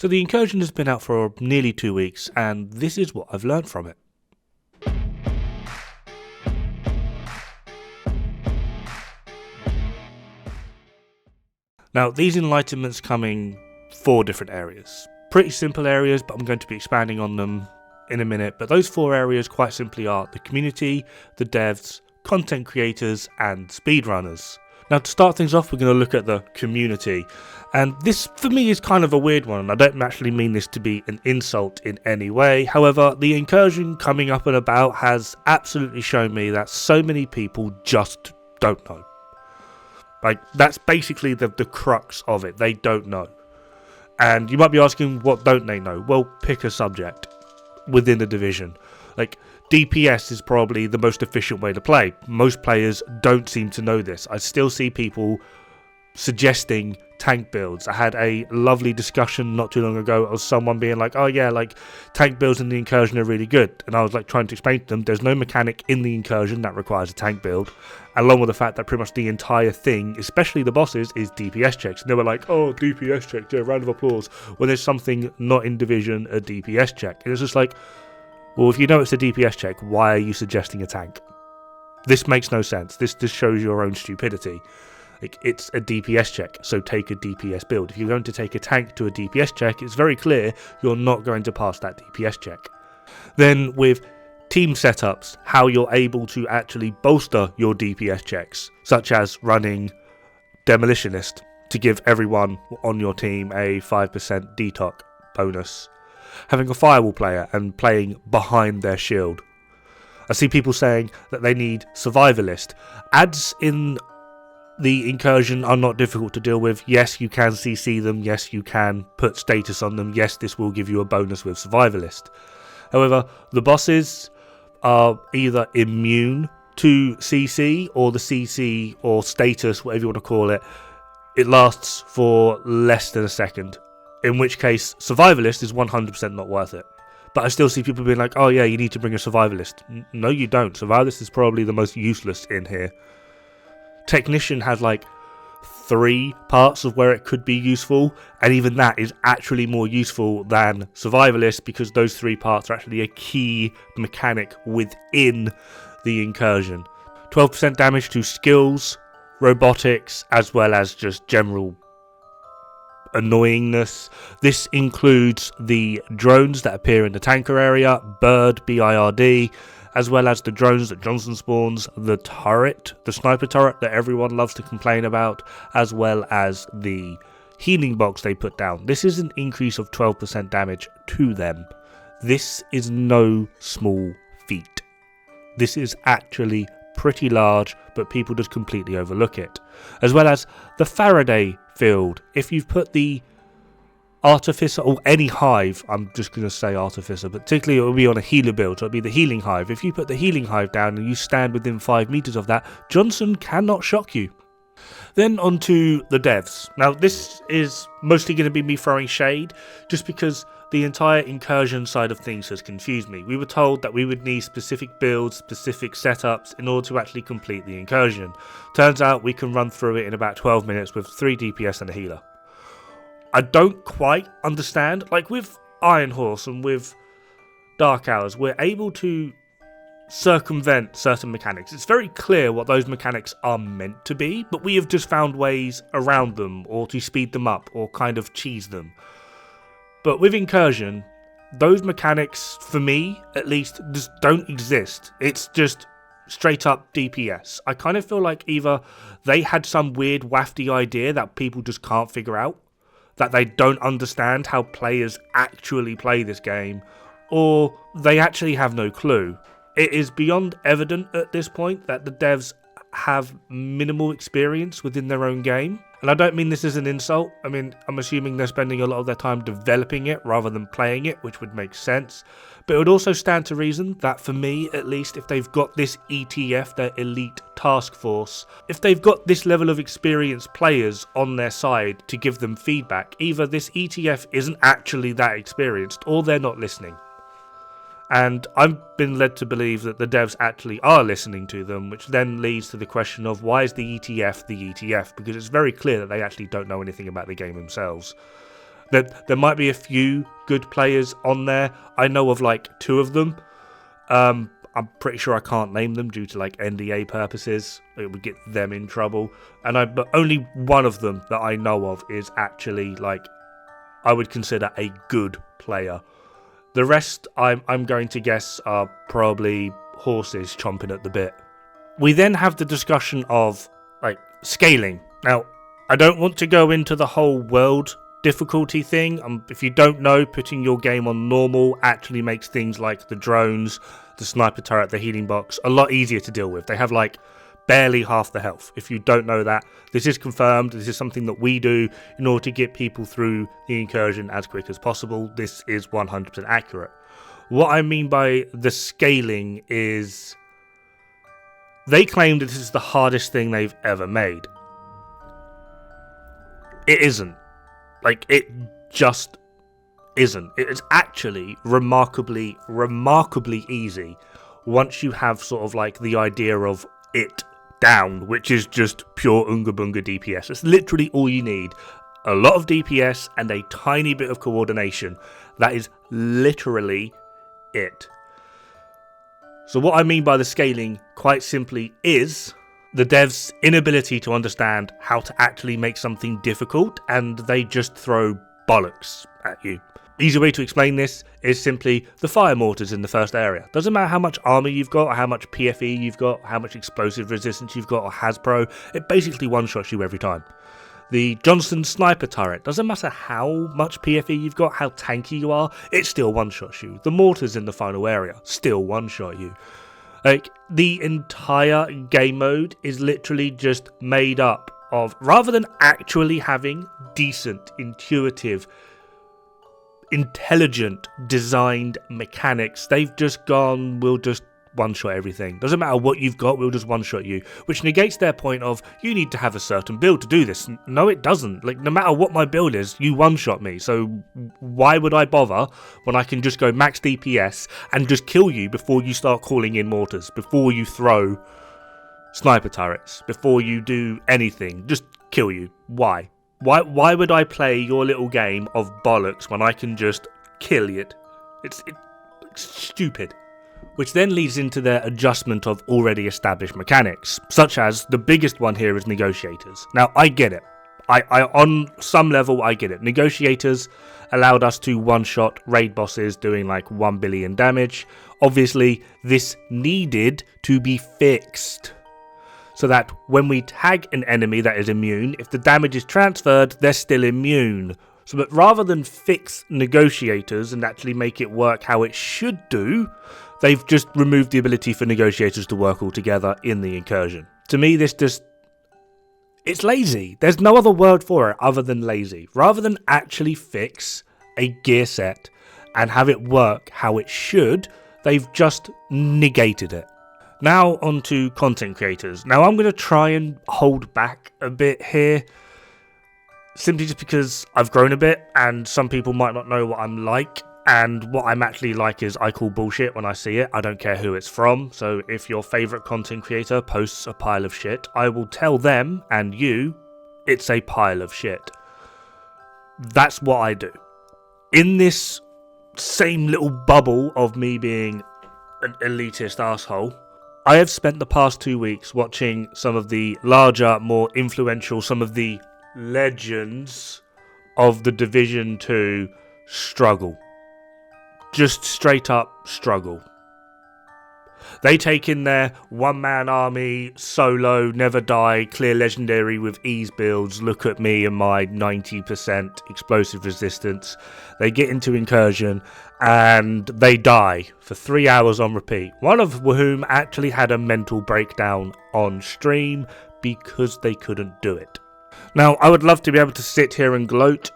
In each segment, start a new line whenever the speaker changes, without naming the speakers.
So the Incursion has been out for nearly 2 weeks, and this is what I've learned from it. Now, these enlightenments come in 4 different areas. Pretty simple areas, but I'm going to be expanding on them in a minute. But those 4 areas quite simply are the community, the devs, content creators, and speedrunners. Now, to start things off, we're going to look at the community. And this, for me, is kind of a weird one. I don't actually mean this to be an insult in any way. However, the Incursion coming up and about has absolutely shown me that so many people just don't know. Like, that's basically the crux of it. They don't know. And you might be asking, what don't they know? Well, pick a subject within the division. Like, DPS is probably the most efficient way to play. Most players don't seem to know this. I still see people suggesting tank builds. I had a lovely discussion not too long ago of someone being like, oh yeah, like tank builds in the Incursion are really good. And I was like trying to explain to them there's no mechanic in the Incursion that requires a tank build, along with the fact that pretty much the entire thing, especially the bosses, is DPS checks. And they were like, oh, DPS check, yeah, round of applause. When there's something not in Division, a DPS check. And it's just like, well, if you know it's a DPS check, why are you suggesting a tank? This makes no sense. This just shows your own stupidity. Like, it's a DPS check, so take a DPS build. If you're going to take a tank to a DPS check, it's very clear you're not going to pass that DPS check. Then with team setups, how you're able to actually bolster your DPS checks, such as running Demolitionist to give everyone on your team a 5% detox bonus. Having a firewall player and playing behind their shield. I see people saying that they need Survivalist. Ads in the Incursion are not difficult to deal with. Yes, you can CC them. Yes, you can put status on them. Yes, this will give you a bonus with Survivalist. However, the bosses are either immune to CC, or the CC or status, whatever you want to call it, it lasts for less than a second. In which case, Survivalist is 100% not worth it. But I still see people being like, oh yeah, you need to bring a Survivalist. No, you don't. Survivalist is probably the most useless in here. Technician has like 3 parts of where it could be useful, and even that is actually more useful than Survivalist, because those 3 parts are actually a key mechanic within the Incursion. 12% damage to skills, robotics, as well as just general annoyingness. This includes the drones that appear in the tanker area, Bird, B-I-R-D, as well as the drones that Johnson spawns, the turret, the sniper turret that everyone loves to complain about, as well as the healing box they put down. This is an increase of 12% damage to them. This is no small feat. This is actually pretty large, but people just completely overlook it. As well as the Faraday field. If you've put the Artificer, or any hive, I'm just going to say Artificer, but particularly it will be on a healer build, so it'll be the healing hive. If you put the healing hive down and you stand within 5 meters of that, Johnson cannot shock you. Then on to the devs. Now this is mostly going to be me throwing shade, just because the entire Incursion side of things has confused me. We were told that we would need specific builds, specific setups in order to actually complete the Incursion. Turns out we can run through it in about 12 minutes with 3 DPS and a healer. I don't quite understand. Like with Iron Horse and with Dark Hours, we're able to circumvent certain mechanics. It's very clear what those mechanics are meant to be, but we have just found ways around them, or to speed them up, or kind of cheese them. But with Incursion, those mechanics, for me at least, just don't exist. It's just straight up DPS. I kind of feel like either they had some weird wafty idea that people just can't figure out, that they don't understand how players actually play this game, or they actually have no clue. It is beyond evident at this point that the devs have minimal experience within their own game. And I don't mean this as an insult. I mean, I'm assuming they're spending a lot of their time developing it rather than playing it, which would make sense. But it would also stand to reason that, for me at least, if they've got this ETF, their elite task force, if they've got this level of experienced players on their side to give them feedback, either this ETF isn't actually that experienced, or they're not listening. And I've been led to believe that the devs actually are listening to them, which then leads to the question of why is the ETF the ETF? Because it's very clear that they actually don't know anything about the game themselves. There might be a few good players on there. I know of like 2 of them. I'm pretty sure I can't name them due to like NDA purposes. It would get them in trouble. But only one of them that I know of is actually like I would consider a good player. The rest I'm going to guess are probably horses chomping at the bit. We then have the discussion of like scaling. Now, I don't want to go into the whole world difficulty thing. If you don't know, putting your game on normal actually makes things like the drones, the sniper turret, the healing box a lot easier to deal with. They have like barely half the health. If you don't know that, this is confirmed. This is something that we do in order to get people through the incursion as quick as possible. This is 100% accurate. What I mean by the scaling is they claim that this is the hardest thing they've ever made. It isn't. Like, it just isn't. It is actually remarkably easy once you have sort of like the idea of it down, which is just pure Unga Bunga DPS. It's literally all you need. A lot of DPS and a tiny bit of coordination. That is literally it. So what I mean by the scaling, quite simply, is the devs' inability to understand how to actually make something difficult, and they just throw bollocks at you. Easy way to explain this is simply the fire mortars in the first area. Doesn't matter how much armor you've got, or how much PFE you've got, how much explosive resistance you've got, or Hasbro, it basically one-shots you every time. The Johnson sniper turret, doesn't matter how much PFE you've got, how tanky you are, it still one-shots you. The mortars in the final area still one-shot you. Like, the entire game mode is literally just made up of, rather than actually having decent, intuitive, intelligent, designed mechanics, they've just gone, we'll just one-shot everything. Doesn't matter what you've got, we'll just one-shot you. Which negates their point of, you need to have a certain build to do this. No, it doesn't. Like, no matter what my build is, you one-shot me. So why would I bother when I can just go max DPS and just kill you before you start calling in mortars, before you throw sniper turrets, before you do anything? Just kill you. Why? Why would I play your little game of bollocks when I can just kill it? It's stupid. Which then leads into their adjustment of already established mechanics, such as the biggest one here is negotiators. Now, I get it. I on some level, I get it. Negotiators allowed us to one-shot raid bosses doing like 1 billion damage. Obviously, this needed to be fixed, so that when we tag an enemy that is immune, if the damage is transferred, they're still immune. So that rather than fix negotiators and actually make it work how it should do, they've just removed the ability for negotiators to work all together in the incursion. To me, it's lazy. There's no other word for it other than lazy. Rather than actually fix a gear set and have it work how it should, they've just negated it. Now on to content creators. Now I'm going to try and hold back a bit here, simply just because I've grown a bit and some people might not know what I'm like. And what I'm actually like is I call bullshit when I see it. I don't care who it's from. So if your favourite content creator posts a pile of shit, I will tell them and you it's a pile of shit. That's what I do. In this same little bubble of me being an elitist asshole, I have spent the past 2 weeks watching some of the larger, more influential, some of the legends of the Division 2 struggle. Just straight up struggle. They take in their one-man army, solo, never die, clear legendary with ease builds, look at me and my 90% explosive resistance. They get into Incursion and they die for 3 hours on repeat. One of whom actually had a mental breakdown on stream because they couldn't do it. Now, I would love to be able to sit here and gloat.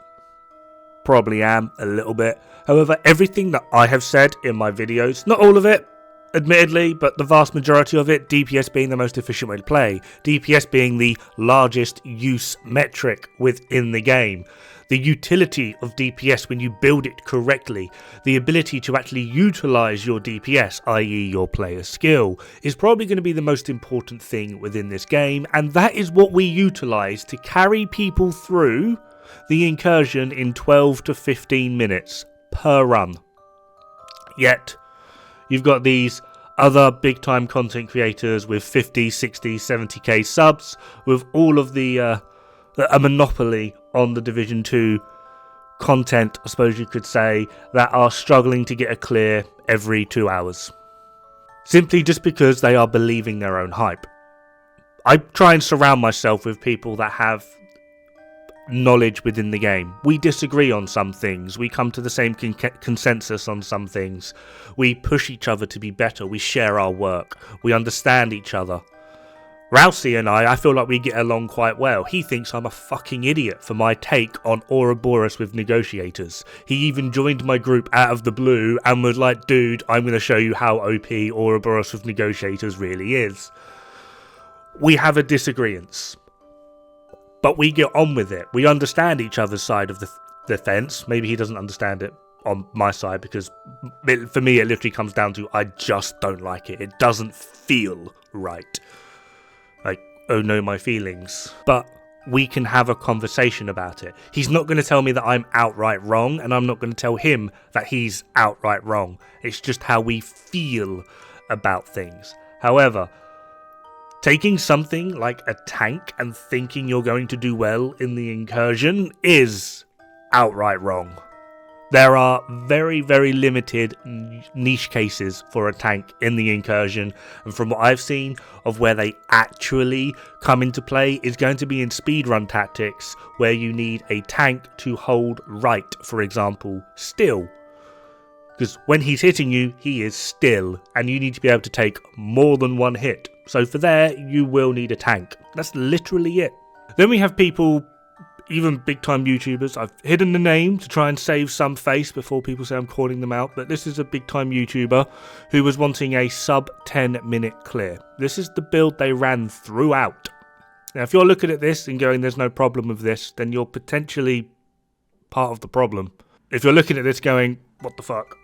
Probably am, a little bit. However, everything that I have said in my videos, not all of it, admittedly, but the vast majority of it, DPS being the most efficient way to play, DPS being the largest use metric within the game, the utility of DPS when you build it correctly, the ability to actually utilise your DPS, i.e. your player skill, is probably going to be the most important thing within this game, and that is what we utilise to carry people through the Incursion in 12 to 15 minutes per run. Yet, you've got these other big time content creators with 50, 60, 70k subs, with all of a monopoly on the Division 2 content, I suppose you could say, that are struggling to get a clear every 2 hours. Simply just because they are believing their own hype. I try and surround myself with people that have knowledge within the game. We disagree on some things. We come to the same consensus on some things. We push each other to be better. We share our work. We understand each other. Rousey and I feel like we get along quite well. He thinks I'm a fucking idiot for my take on Ouroboros with negotiators. He even joined my group out of the blue and was like, dude, I'm going to show you how OP Ouroboros with negotiators really is. We have a disagreement, but we get on with it. We understand each other's side of the fence. Maybe he doesn't understand it on my side, because for me it literally comes down to I just don't like it. It doesn't feel right. Like, oh no, my feelings. But we can have a conversation about it. He's not going to tell me that I'm outright wrong, and I'm not going to tell him that he's outright wrong. It's just how we feel about things. However, taking something like a tank and thinking you're going to do well in the Incursion is outright wrong. There are very, very limited niche cases for a tank in the Incursion, and from what I've seen of where they actually come into play is going to be in speedrun tactics, where you need a tank to hold right, for example, still. Because when he's hitting you, he is still, and you need to be able to take more than one hit. So for there, you will need a tank. That's literally it. Then we have people, even big time YouTubers. I've hidden the name to try and save some face before people say I'm calling them out, but this is a big time YouTuber who was wanting a sub 10 minute clear. This is the build they ran throughout. Now if you're looking at this and going there's no problem with this, then you're potentially part of the problem. If you're looking at this going, what the fuck,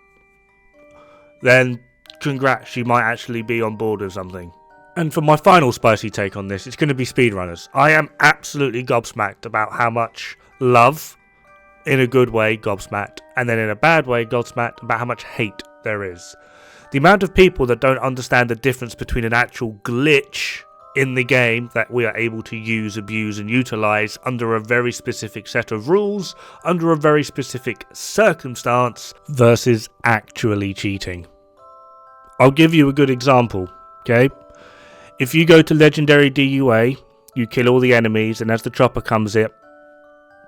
then congrats, you might actually be on board with something. And for my final spicy take on this, it's going to be speedrunners. I am absolutely gobsmacked about how much love, in a good way, gobsmacked, and then in a bad way, gobsmacked about how much hate there is. The amount of people that don't understand the difference between an actual glitch in the game that we are able to use, abuse, and utilize under a very specific set of rules, under a very specific circumstance, versus actually cheating. I'll give you a good example, okay? If you go to Legendary DUA, you kill all the enemies, and as the chopper comes in,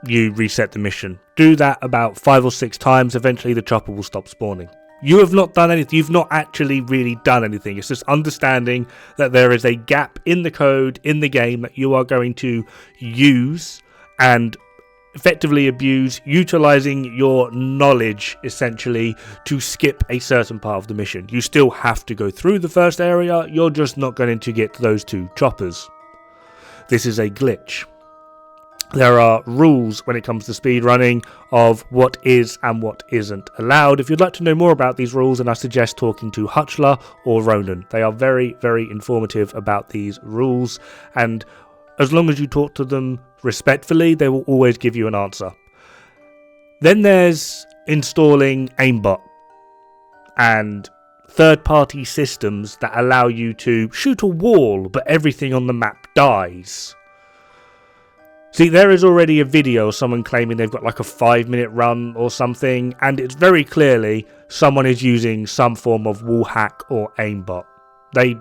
you reset the mission. Do that about 5 or 6 times, eventually the chopper will stop spawning. You have not done anything, you've not actually really done anything. It's just understanding that there is a gap in the code, in the game, that you are going to use and effectively abuse, utilizing your knowledge essentially to skip a certain part of the mission. You still have to go through the first area, you're just not going to get those 2 choppers. This is a glitch. There are rules when it comes to speedrunning of what is and what isn't allowed. If you'd like to know more about these rules, then I suggest talking to Hutchler or Ronan. They are very, very informative about these rules, and as long as you talk to them respectfully, they will always give you an answer. Then there's installing aimbot and third-party systems that allow you to shoot a wall, but everything on the map dies. See, there is already a video of someone claiming they've got like a 5-minute run or something, and it's very clearly someone is using some form of wall hack or aimbot. They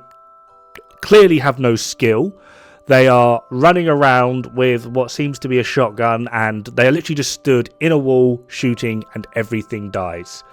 clearly have no skill. They are running around with what seems to be a shotgun, and they are literally just stood in a wall shooting and everything dies.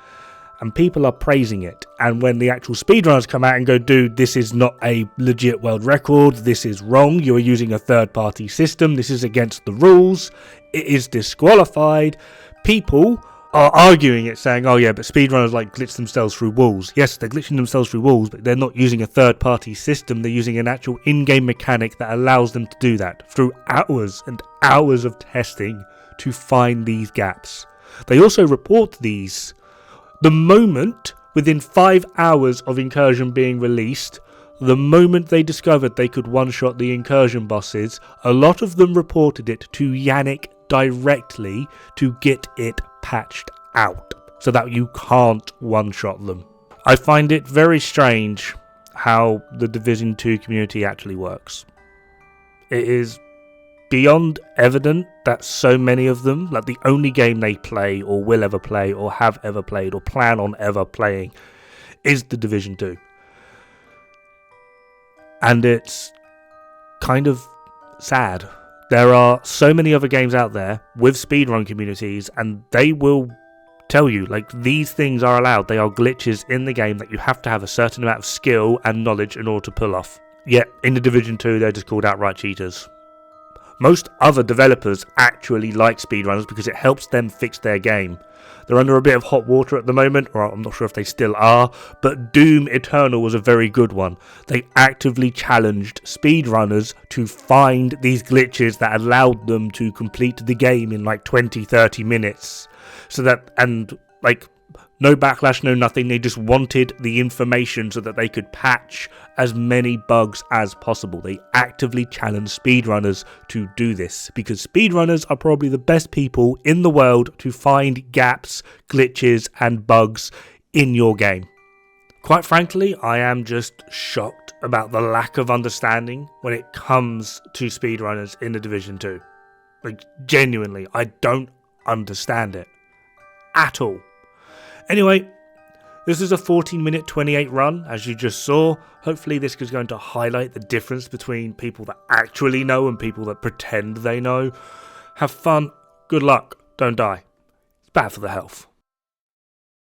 And people are praising it. And when the actual speedrunners come out and go, dude, this is not a legit world record, this is wrong, you are using a third-party system, this is against the rules, it is disqualified, people are arguing it, saying, oh yeah, but speedrunners like glitch themselves through walls. Yes, they're glitching themselves through walls, but they're not using a third-party system, they're using an actual in-game mechanic that allows them to do that through hours and hours of testing to find these gaps. They also report these. The moment, within 5 hours of Incursion being released, the moment they discovered they could one-shot the Incursion bosses, a lot of them reported it to Yannick directly to get it patched out so that you can't one-shot them. I find it very strange how the Division 2 community actually works. It is beyond evident that so many of them, like the only game they play or will ever play or have ever played or plan on ever playing is the Division 2. And it's kind of sad. There are so many other games out there with speedrun communities, and they will tell you, like, these things are allowed. They are glitches in the game that you have to have a certain amount of skill and knowledge in order to pull off. Yet, in the Division 2, they're just called outright cheaters. Most other developers actually like speedrunners because it helps them fix their game. They're under a bit of hot water at the moment, or I'm not sure if they still are, but Doom Eternal was a very good one. They actively challenged speedrunners to find these glitches that allowed them to complete the game in like 20-30 minutes. So that, and like, no backlash, no nothing, they just wanted the information so that they could patch as many bugs as possible. They actively challenged speedrunners to do this, because speedrunners are probably the best people in the world to find gaps, glitches, and bugs in your game. Quite frankly, I am just shocked about the lack of understanding when it comes to speedrunners in the Division 2. Like, genuinely, I don't understand it at all. Anyway, this is a 14-minute 28 run, as you just saw. Hopefully this is going to highlight the difference between people that actually know and people that pretend they know. Have fun, good luck, don't die. It's bad for the health.